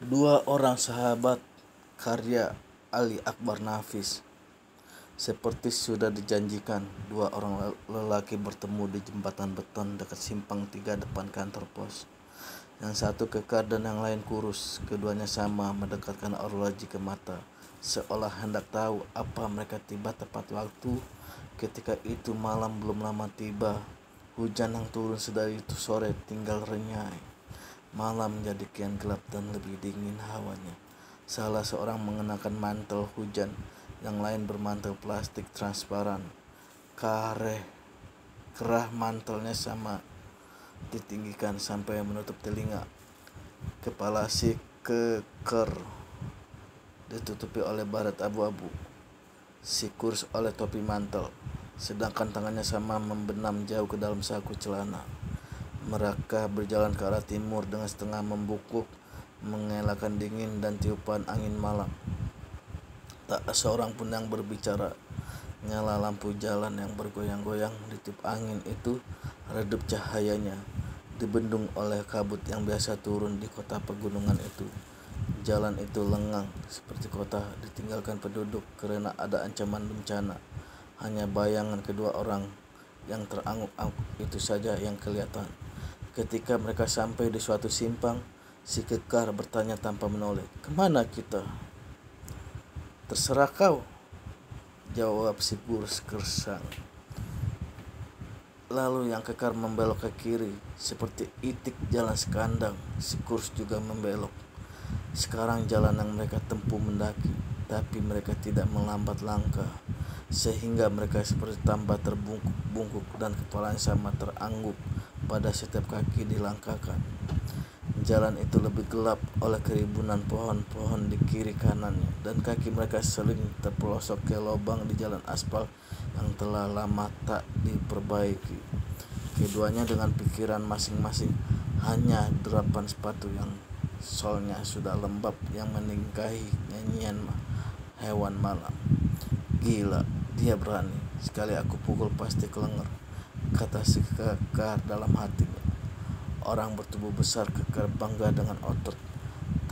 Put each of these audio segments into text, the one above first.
Dua orang sahabat karya Ali Akbar Nafis. Seperti sudah dijanjikan, dua orang lelaki bertemu di jembatan beton dekat simpang 3 depan kantor pos. Yang satu kekar dan yang lain kurus. Keduanya sama mendekatkan arloji ke mata, seolah hendak tahu apa mereka tiba tepat waktu. Ketika itu malam belum lama tiba. Hujan yang turun sedari itu sore tinggal renyai. Malam menjadi kian gelap dan lebih dingin hawanya. Salah seorang mengenakan mantel hujan, yang lain bermantel plastik transparan. Kerah mantelnya sama ditinggikan sampai menutup telinga. Kepala si keker ditutupi oleh baret abu-abu, si kurs oleh topi mantel, sedangkan tangannya sama membenam jauh ke dalam saku celana. Mereka berjalan ke arah timur dengan setengah membungkuk, mengelakkan dingin dan tiupan angin malam. Tak seorang pun yang berbicara. Nyala lampu jalan yang bergoyang-goyang ditiup angin itu redup cahayanya, dibendung oleh kabut yang biasa turun di kota pegunungan itu. Jalan itu lengang seperti kota ditinggalkan penduduk karena ada ancaman bencana. Hanya bayangan kedua orang yang terangguk-angguk itu saja yang kelihatan. Ketika mereka sampai di suatu simpang, si kekar bertanya tanpa menoleh, "Kemana kita?" "Terserah kau," jawab si kurs gersang. Lalu yang kekar membelok ke kiri, seperti itik jalan sekandang. Si kurs juga membelok. Sekarang jalan yang mereka tempuh mendaki, tapi mereka tidak melambat langkah, sehingga mereka seperti tambah terbungkuk-bungkuk dan kepalanya sama terangguk pada setiap kaki dilangkahkan. Jalan itu lebih gelap oleh keribunan pohon-pohon di kiri kanannya, dan kaki mereka sering terpelosok ke lubang di jalan aspal yang telah lama tak diperbaiki. Keduanya dengan pikiran masing-masing, hanya derapan sepatu yang solnya sudah lembab yang meningkahi nyanyian hewan malam. "Gila, dia berani. Sekali aku pukul pasti kelenger," kata si kekar dalam hatinya. Orang bertubuh besar kekar bangga dengan otot,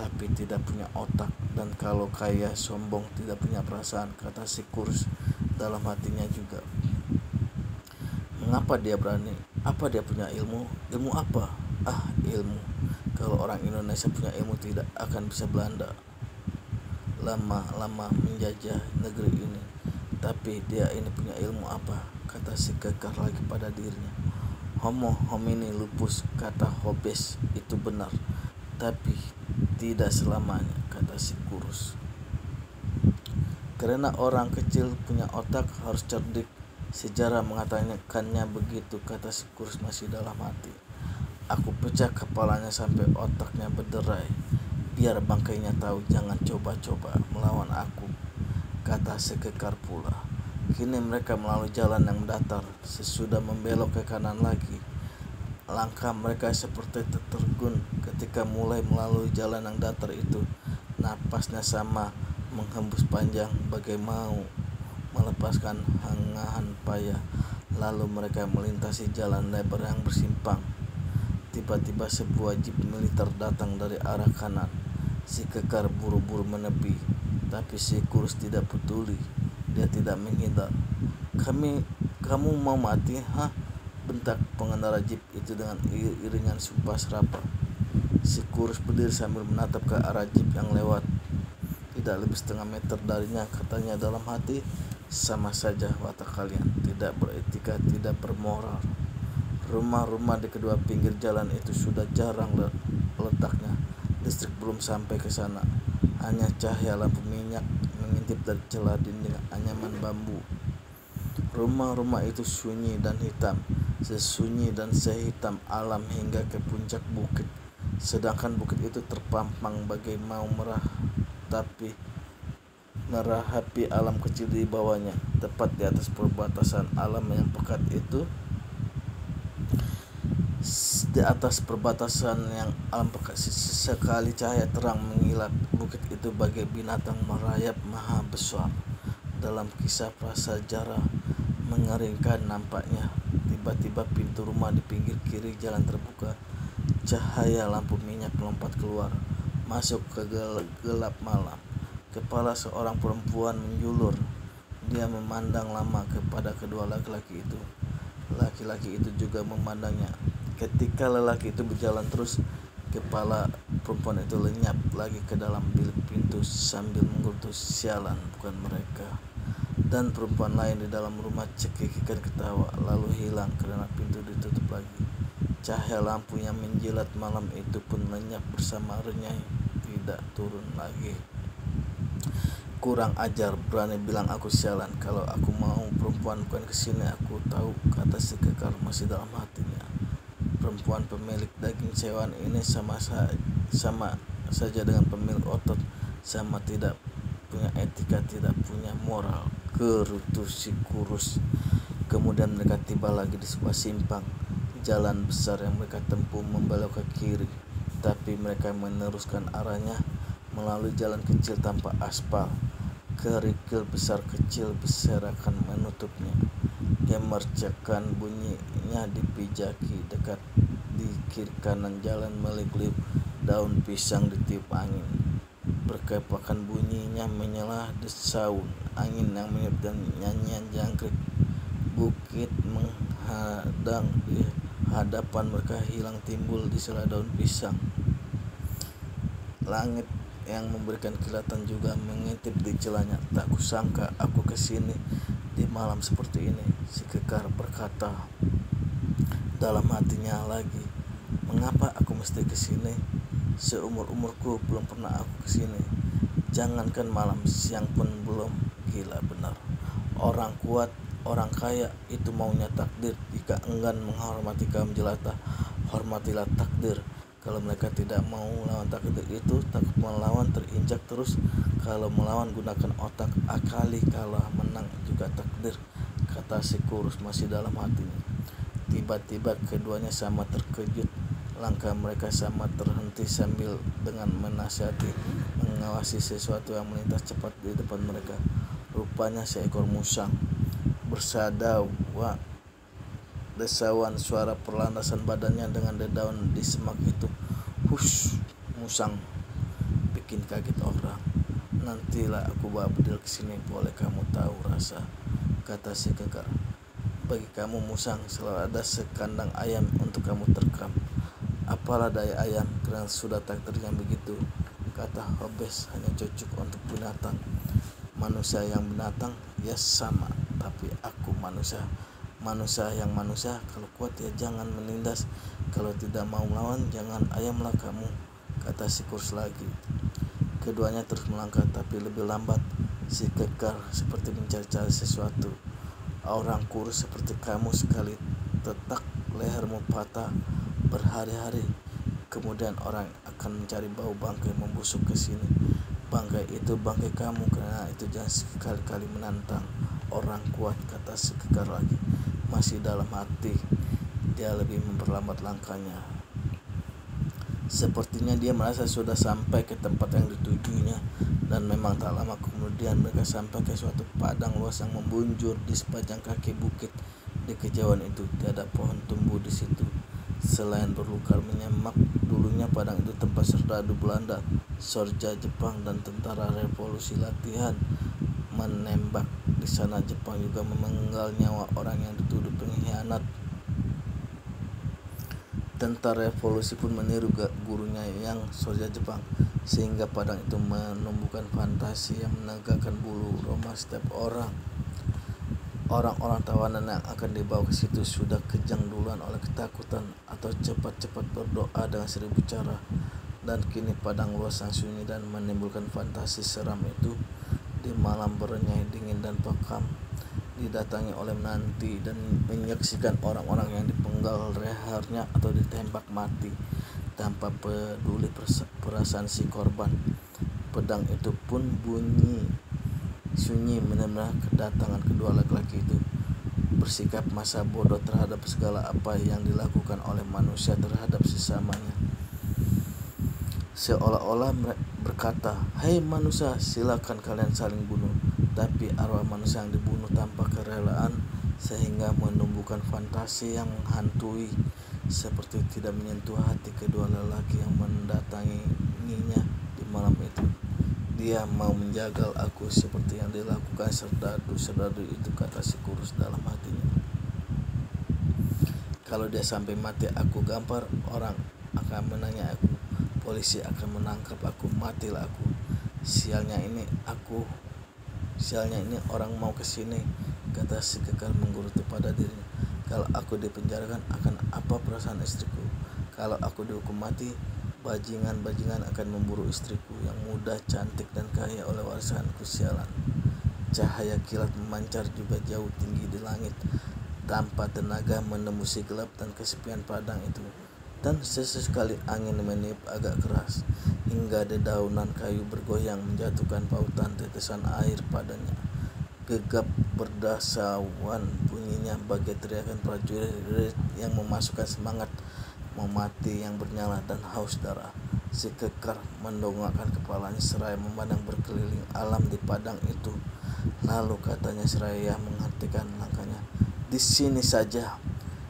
tapi tidak punya otak, dan kalau kaya sombong tidak punya perasaan, kata si kurs dalam hatinya juga. Mengapa dia berani? Apa dia punya ilmu? Ilmu apa? Ilmu. Kalau orang Indonesia punya ilmu tidak akan bisa Belanda lama-lama menjajah negeri ini. Tapi dia ini punya ilmu apa? Kata si kekar lagi pada dirinya. Homo homini lupus, kata Hobbes, itu benar, tapi tidak selamanya, kata si kurus. Karena orang kecil punya otak harus cerdik. Sejarah mengatakannya begitu, kata si kurus masih dalam hati. Aku pecah kepalanya sampai otaknya berderai. Biar bangkainya tahu jangan coba-coba melawan aku, kata si kekar pula. Kini mereka melalui jalan yang datar. Sesudah membelok ke kanan lagi, langkah mereka seperti tertegun ketika mulai melalui jalan yang datar itu. Napasnya sama menghembus panjang bagai mau melepaskan hangahan payah. Lalu mereka melintasi jalan lebar yang bersimpang. Tiba-tiba sebuah jeep militer datang dari arah kanan. Si kekar buru-buru menepi, tapi si kurus tidak peduli. Dia tidak menghindar. Kamu mau mati, hah?" bentak pengendara jeep itu dengan iringan sumpah serapah. Si kurus berdiri sambil menatap ke arah jeep yang lewat. Tidak lebih setengah meter darinya, katanya dalam hati. Sama saja watak kalian, tidak beretika, tidak bermoral. Rumah-rumah di kedua pinggir jalan itu sudah jarang letaknya. Listrik belum sampai ke sana. Hanya cahaya lampu minyak mengintip dari celah dinding anyaman bambu. Rumah-rumah itu sunyi dan hitam, sesunyi dan sehitam alam hingga ke puncak bukit. Sedangkan bukit itu terpampang bagai mau merahapi alam kecil di bawahnya. Tepat di atas perbatasan alam yang pekat itu, sekali cahaya terang mengilat. Bukit itu bagai binatang merayap maha besar. Dalam kisah prasejarah mengerikan nampaknya. Tiba-tiba pintu rumah di pinggir kiri jalan terbuka. Cahaya lampu minyak melompat keluar, masuk ke gelap malam. Kepala seorang perempuan menjulur. Dia memandang lama kepada kedua laki-laki itu. Laki-laki itu juga memandangnya. Ketika lelaki itu berjalan terus, kepala perempuan itu lenyap lagi ke dalam bilik pintu sambil menggerutu, "Sialan, bukan mereka." Dan perempuan lain di dalam rumah cekikikan ketawa, lalu hilang karena pintu ditutup lagi. Cahaya lampu yang menjilat malam itu pun lenyap bersama renyah, tidak turun lagi. "Kurang ajar, berani bilang aku sialan. Kalau aku mau perempuan bukan kesini, aku tahu," kata si kekar masih dalam hatinya. Perempuan pemilik daging sewaan ini sama saja dengan pemilik otot, sama tidak punya etika, tidak punya moral, gerutu si kurus. Kemudian mereka tiba lagi di sebuah simpang. Jalan besar yang mereka tempuh membelok ke kiri, tapi mereka meneruskan arahnya melalui jalan kecil tanpa aspal. Kerikil besar kecil berserakan menutupnya. Gemercakan bunyinya dipijaki. Dekat di kiri kanan jalan meliuk-liuk daun pisang ditiup angin. Berkepakan bunyinya menyela desaun angin yang meniup dan nyanyian jangkrik. Bukit menghadang di hadapan mereka hilang timbul di sela daun pisang. Langit yang memberikan kilatan juga mengintip di celahnya. "Tak kusangka aku kesini di malam seperti ini," si kekar berkata dalam hatinya lagi. "Mengapa aku mesti kesini? Seumur-umurku belum pernah aku kesini. Jangankan malam, siang pun belum." Gila benar. Orang kuat, orang kaya itu maunya takdir. Jika enggan menghormati kaum jelata, hormatilah takdir. Kalau mereka tidak mau melawan takdir itu, takut melawan terinjak terus. Kalau melawan gunakan otak, akali. Kalah menang juga takdir, kata si kurus masih dalam hatinya. Tiba-tiba keduanya sama terkejut. Langkah mereka sama terhenti sambil dengan menasihati mengawasi sesuatu yang melintas cepat di depan mereka. Rupanya seekor musang. Bersadauan desauan suara perlandasan badannya dengan dedaunan di semak itu. "Hush, musang bikin kaget orang. Nantilah aku bawa bedil kesini, boleh kamu tahu rasa," kata si kekar. "Bagi kamu musang selalu ada sekandang ayam untuk kamu terkam. Apalah daya ayam, karena sudah takdirnya begitu," kata Hobes. "Hanya cocok untuk binatang. Manusia yang binatang ya sama, tapi aku manusia. Manusia yang manusia, kalau kuat ya jangan menindas, kalau tidak mau melawan jangan ayamlah kamu," kata si kurus lagi. Keduanya terus melangkah, tapi lebih lambat. Si kekar seperti mencari-cari sesuatu. "Orang kurus seperti kamu sekali tetak lehermu patah berhari-hari. Kemudian orang akan mencari bau bangkai membusuk ke sini. Bangkai itu bangkai kamu, karena itu jangan sekali-kali menantang orang kuat," kata si kekar lagi masih dalam hati. Dia lebih memperlambat langkahnya. Sepertinya dia merasa sudah sampai ke tempat yang ditujunya. Dan memang tak lama kemudian mereka sampai ke suatu padang luas yang membunjur di sepanjang kaki bukit. Di kejauhan itu tiada pohon tumbuh di situ selain berlukar menyemak. Dulunya padang itu tempat serdadu Belanda, Sorja Jepang, dan tentara revolusi latihan menembak. Di sana Jepang juga memenggal nyawa orang yang dituduh pengkhianat. Tentara revolusi pun meniru gurunya yang Sorja Jepang, sehingga padang itu menumbuhkan fantasi yang menegakkan bulu roma setiap orang. Orang-orang tawanan yang akan dibawa ke situ sudah kejang duluan oleh ketakutan atau cepat-cepat berdoa dengan 1000 cara. Dan kini padang luas yang sunyi dan menimbulkan fantasi seram itu di malam berenyah dingin dan pakam didatangi oleh menanti dan menyaksikan orang-orang yang dipenggal lehernya atau ditembak mati tanpa peduli perasaan si korban. Pedang itu pun sunyi menerima kedatangan kedua laki-laki itu, bersikap masa bodoh terhadap segala apa yang dilakukan oleh manusia terhadap sesamanya. Seolah-olah berkata, "Hei manusia, silakan kalian saling bunuh." Tapi arwah manusia yang dibunuh tanpa kerelaan, sehingga menumbuhkan fantasi yang menghantui, seperti tidak menyentuh hati kedua lelaki yang mendatanginya. Dia mau menjagal aku seperti yang dilakukan serdadu itu, kata si kurus dalam hatinya. Kalau dia sampai mati aku gampar, orang akan menanya aku, polisi akan menangkap aku, matilah aku. Sialnya ini orang mau kesini, kata si kekar menggerutu pada dirinya. Kalau aku dipenjarakan akan apa perasaan istriku? Kalau aku dihukum mati, bajingan-bajingan akan memburu istriku yang muda, cantik dan kaya oleh warisanku. Sialan. Cahaya kilat memancar juga jauh tinggi di langit tanpa tenaga menembusi gelap dan kesepian padang itu. Dan sesekali angin meniup agak keras hingga dedaunan kayu bergoyang menjatuhkan pautan tetesan air padanya. Gegap berdasauan bunyinya bagai teriakan prajurit yang memasukkan semangat mau mati yang bernyala dan haus darah. Si kekar mendongakkan kepalanya seraya memandang berkeliling alam di padang itu. Lalu katanya seraya menghentikan langkahnya, di sini saja.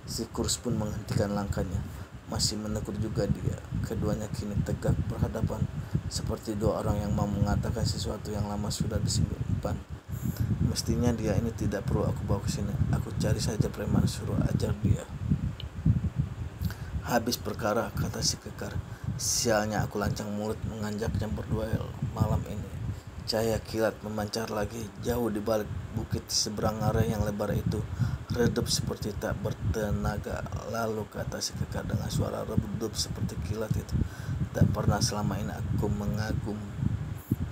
Si kurus pun menghentikan langkahnya. Masih menegur juga dia. Keduanya kini tegak berhadapan seperti dua orang yang mau mengatakan sesuatu yang lama sudah disimpan. Mestinya dia ini tidak perlu aku bawa ke sini. Aku cari saja preman, suruh ajar dia. Habis perkara, kata si kekar. Sialnya aku lancang mulut menganjaknya berduel malam ini. Cahaya kilat memancar lagi jauh di balik bukit seberang ngarai yang lebar itu, redup seperti tak bertenaga. Lalu kata si kekar dengan suara redup seperti kilat itu, tak pernah selama ini aku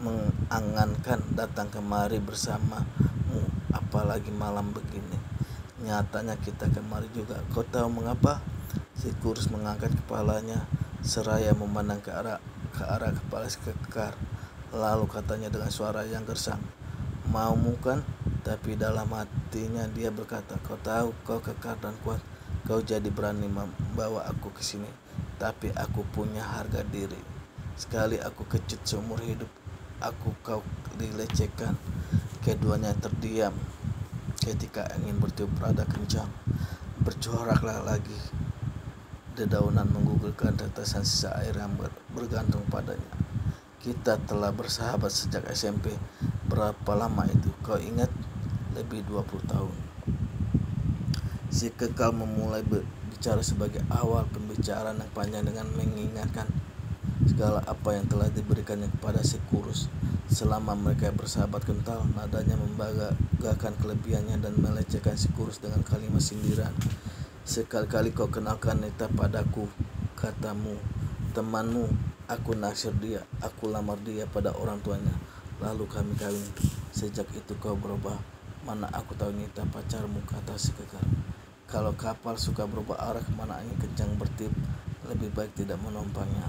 mengangankan datang kemari bersamamu, apalagi malam begini. Nyatanya kita kemari juga. Kau tahu mengapa? Si kurus mengangkat kepalanya seraya memandang ke arah kepala si kekar. Lalu katanya dengan suara yang gersang, maumu kan? Tapi dalam hatinya dia berkata, kau tahu kau kekar dan kuat, kau jadi berani membawa aku ke sini. Tapi aku punya harga diri. Sekali aku kecut seumur hidup, kau dilecehkan. Keduanya terdiam ketika angin bertiup rada kencang. Bercoraklah lagi dedaunan menggugurkan tetesan sisa air yang bergantung padanya. Kita telah bersahabat sejak SMP. Berapa lama itu? Kau ingat? Lebih 20 tahun. Si kekal memulai bicara sebagai awal pembicaraan yang panjang dengan mengingatkan segala apa yang telah diberikannya kepada si kurus. Selama mereka bersahabat kental, nadanya membanggakan kelebihannya dan melecehkan si kurus dengan kalimat sindiran. Sekali-kali kau kenalkan Nita padaku, katamu, temanmu, aku naksir dia, aku lamar dia pada orang tuanya, lalu kami kawin. Sejak itu kau berubah. Mana aku tahu Nita pacarmu, kata si kekar. Kalau kapal suka berubah arah kemana angin kencang bertiup, lebih baik tidak menumpangnya.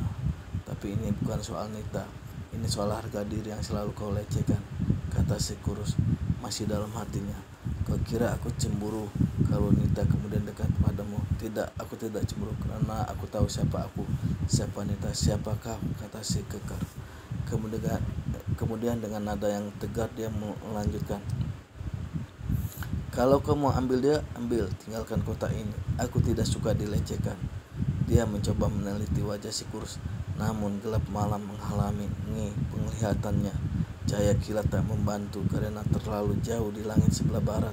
Tapi ini bukan soal Nita, ini soal harga diri yang selalu kau lecehkan, kata si kurus masih dalam hatinya. Kau kira aku cemburu kalau Nita kemudian dekat padamu? Tidak, aku tidak cemburu karena aku tahu siapa aku, siapa Nita, siapa kau, kata si kekar. Kemudian dengan nada yang tegar dia melanjutkan, kalau kau mau ambil dia, ambil, tinggalkan kota ini. Aku tidak suka dilecehkan. Dia mencoba meneliti wajah si kurus, namun gelap malam menghalangi penglihatannya. Cahaya kilat tak membantu karena terlalu jauh di langit sebelah barat.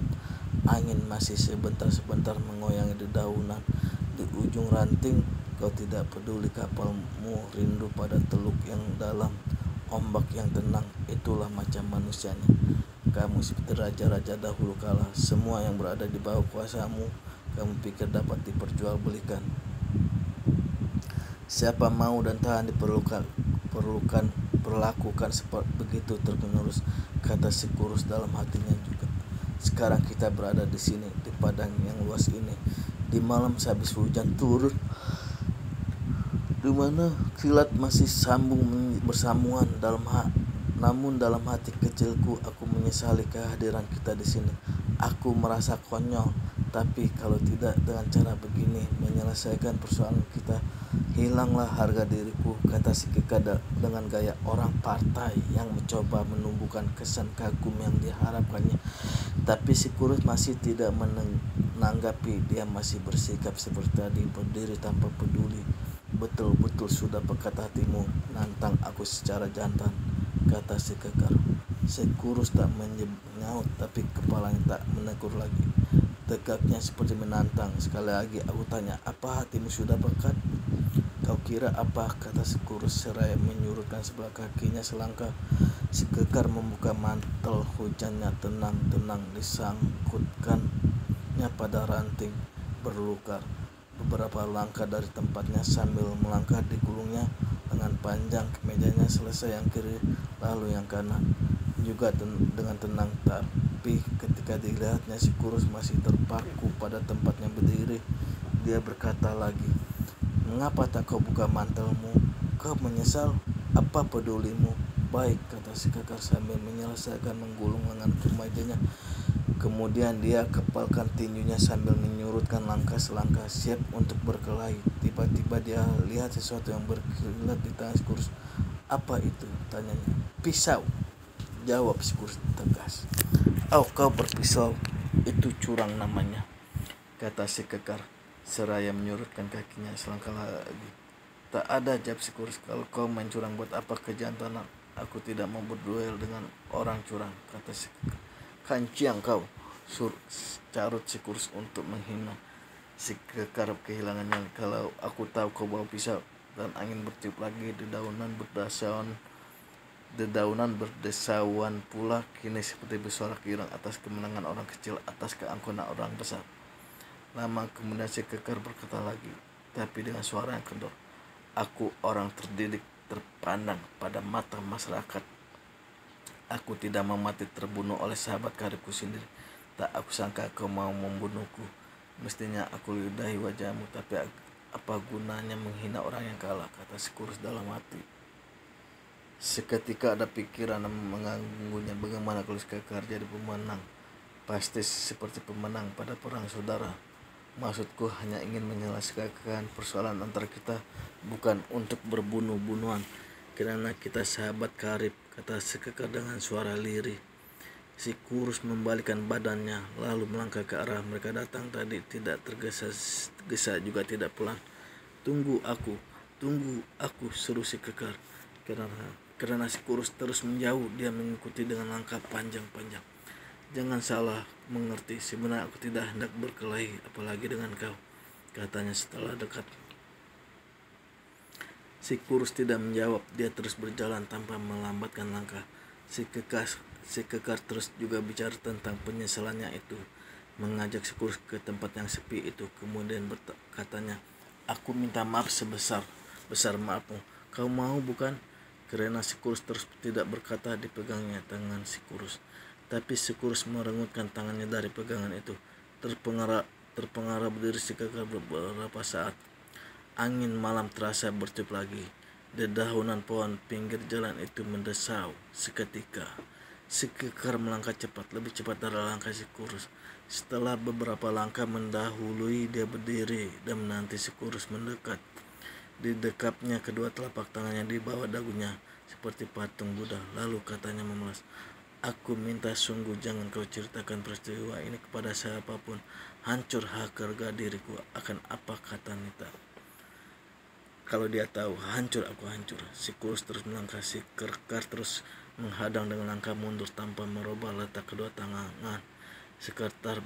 Angin masih sebentar-sebentar mengoyangi dedaunan di ujung ranting. Kau tidak peduli kapalmu rindu pada teluk yang dalam, ombak yang tenang. Itulah macam manusianya. Kamu seperti raja-raja dahulu kala. Semua yang berada di bawah kuasamu kamu pikir dapat diperjualbelikan. Siapa mau dan tahan perlakukan seperti begitu terus, kata si kurus dalam hatinya juga. Sekarang kita berada di sini, di padang yang luas ini, di malam sehabis hujan turun, di mana kilat masih bersambungan namun dalam hati kecilku aku menyesali kehadiran kita di sini. Aku merasa konyol, tapi kalau tidak dengan cara begini menyelesaikan persoalan kita, hilanglah harga diriku, kata si kekar dengan gaya orang partai yang mencoba menumbuhkan kesan kagum yang diharapkannya. Tapi si kurus masih tidak menanggapi. Dia masih bersikap seperti tadi, berdiri tanpa peduli. Betul-betul sudah pekat hatimu menantang aku secara jantan. kata si kekar. Si kurus tak menyaut, tapi kepalanya tak menegur lagi. Tegaknya seperti menantang. Sekali lagi aku tanya, apa hatimu sudah berkat? Kau kira apa? Kata si kurus seraya menyurutkan sebelah kakinya selangkah. Si kekar membuka mantel hujannya tenang-tenang, disangkutkannya pada ranting berlukar. Beberapa langkah dari tempatnya sambil melangkah di gulungnya lengan panjang kemejanya, selesai yang kiri lalu yang kanan juga dengan tenang. Tapi ketika dilihatnya si kurus masih terpaku pada tempatnya berdiri, dia berkata lagi, mengapa tak kau buka mantelmu? Kau menyesal? Apa pedulimu? Baik, kata si kekar sambil menyelesaikan menggulung lengan kemejanya. Kemudian dia kepalkan tinjunya sambil menyurutkan langkah selangkah, siap untuk berkelahi. Tiba-tiba dia lihat sesuatu yang berkilat di tangan si kurus. Apa itu? Tanyanya. Pisau, jawab si kurus tegas. Oh, kau berpisau? Itu curang namanya, kata si kekar seraya menyurutkan kakinya selangkah lagi. Tak ada, jawab si kurus. Kalau kau main curang, buat apa kejantanan? Aku tidak mau berduel dengan orang curang, kata si kekar. Kanciang kau, carut si kurus untuk menghina. Si kekar kehilangan nyali. Kalau aku tahu kau bawa pisau. Dan angin bertiup lagi, dedaunan berdesauan pula kini seperti bersorak girang atas kemenangan orang kecil atas keangkuhan orang besar. Lama kemudian si kekar berkata lagi, tapi dengan suara yang kendor. Aku orang terdidik, terpandang pada mata masyarakat. Aku tidak mau mati terbunuh oleh sahabat karibku sendiri. Tak aku sangka kau mau membunuhku. Mestinya aku ludahi wajahmu, tapi apa gunanya menghina orang yang kalah, kata si kurus dalam hati. Seketika ada pikiran yang mengganggunya, bagaimana kalau si kekar jadi pemenang? Pasti seperti pemenang pada perang saudara. Maksudku hanya ingin menyelesaikan persoalan antara kita, bukan untuk berbunuh-bunuhan. Karena kita sahabat karib, kata si kekar dengan suara lirih. Si kurus membalikkan badannya lalu melangkah ke arah mereka datang tadi, tidak tergesa-gesa juga tidak pelan. Tunggu aku, seru si kekar. Karena si kurus terus menjauh, dia mengikuti dengan langkah panjang-panjang. Jangan salah mengerti, sebenarnya aku tidak hendak berkelahi, apalagi dengan kau, katanya setelah dekat. Si kurus tidak menjawab, dia terus berjalan tanpa melambatkan langkah. Si kekar terus juga bicara tentang penyesalannya itu, mengajak si kurus ke tempat yang sepi itu. Kemudian katanya, aku minta maaf sebesar maafmu. Kau mau bukan? Karena si kurus terus tidak berkata, dipegangnya tangan si kurus. Tapi si kurus merengutkan tangannya dari pegangan itu. Terpengaruh berdiri si kekar beberapa saat. Angin malam terasa bertiup lagi. Dedaunan pohon pinggir jalan itu mendesau. Seketika si kekar melangkah cepat, lebih cepat dari langkah si kurus. Setelah beberapa langkah mendahului, dia berdiri dan menanti si kurus mendekat. Didekapnya kedua telapak tangannya di bawah dagunya seperti patung Buddha. Lalu katanya memelas, aku minta sungguh jangan kau ceritakan peristiwa ini kepada siapapun. Hancur harga diriku. Akan apa, kata Nita, kalau dia tahu? Hancur, aku hancur. Si kurus terus melangkah. Si kekar terus menghadang dengan langkah mundur tanpa merubah letak kedua tangan. Si kekar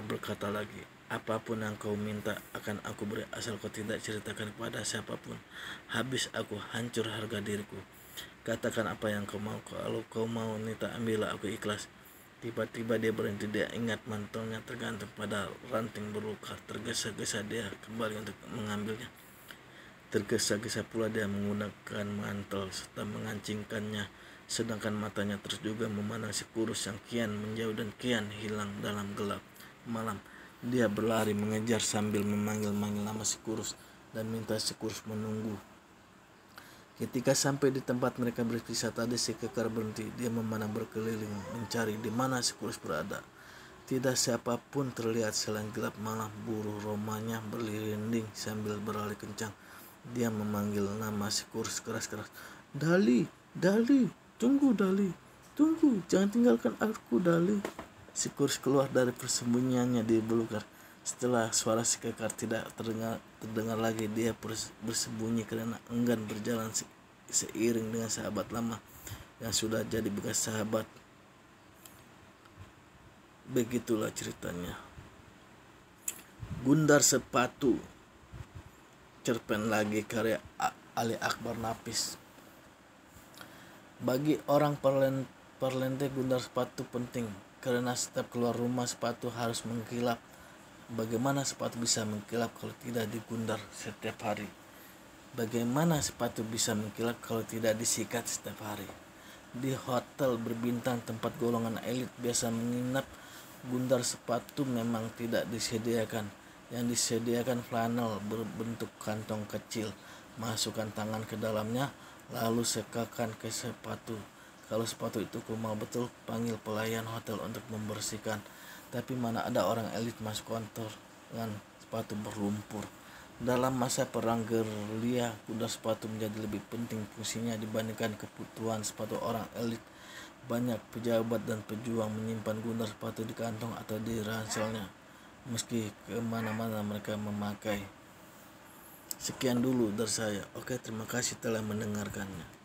berkata lagi, apapun yang kau minta akan aku beri, asal kau tidak ceritakan kepada siapapun. Habis aku hancur harga diriku. Katakan apa yang kau mau. Kalau kau mau Nita, ambillah, aku ikhlas. Tiba-tiba dia berhenti. Dia ingat mantelnya tergantung pada ranting berlukar. Tergesa-gesa dia kembali untuk mengambilnya. Tergesa-gesa pula dia menggunakan mantel serta mengancingkannya, sedangkan matanya terus juga memandang si kurus yang kian menjauh dan kian hilang dalam gelap malam. Dia berlari mengejar sambil memanggil-manggil nama si kurus dan minta si kurus menunggu. Ketika sampai di tempat mereka berpisah tadi, si kekar berhenti. Dia memandang berkeliling mencari di mana si kurus berada. Tidak siapapun terlihat selain gelap malam. Buru romanya berlinding sambil berlari kencang. Dia memanggil nama si kurus keras-keras. Dali, tunggu Dali, tunggu, jangan tinggalkan aku Dali. Si kurus keluar dari persembunyiannya di belukar. Setelah suara si kekar tidak terdengar lagi, dia bersembunyi karena enggan berjalan seiring dengan sahabat lama yang sudah jadi bekas sahabat. Begitulah ceritanya. Gundar sepatu, cerpen lagi karya Ali Akbar Nafis. Bagi orang parlente gundar sepatu penting karena setiap keluar rumah sepatu harus mengkilap. Bagaimana sepatu bisa mengkilap kalau tidak digundar setiap hari? Bagaimana sepatu bisa mengkilap kalau tidak disikat setiap hari? Di hotel berbintang tempat golongan elit biasa menginap, gundar sepatu memang tidak disediakan. Yang disediakan flanel berbentuk kantong kecil. Masukkan tangan ke dalamnya, lalu sekakan ke sepatu. Kalau sepatu itu kumal betul, panggil pelayan hotel untuk membersihkan. Tapi mana ada orang elit masuk kantor dengan sepatu berlumpur. Dalam masa perang gerilya, gundar sepatu menjadi lebih penting fungsinya dibandingkan kebutuhan sepatu orang elit. Banyak pejabat dan pejuang menyimpan gundar sepatu di kantong atau di ranselnya, meski kemana-mana mereka memakai. Sekian dulu dari saya. Oke, terima kasih telah mendengarkannya.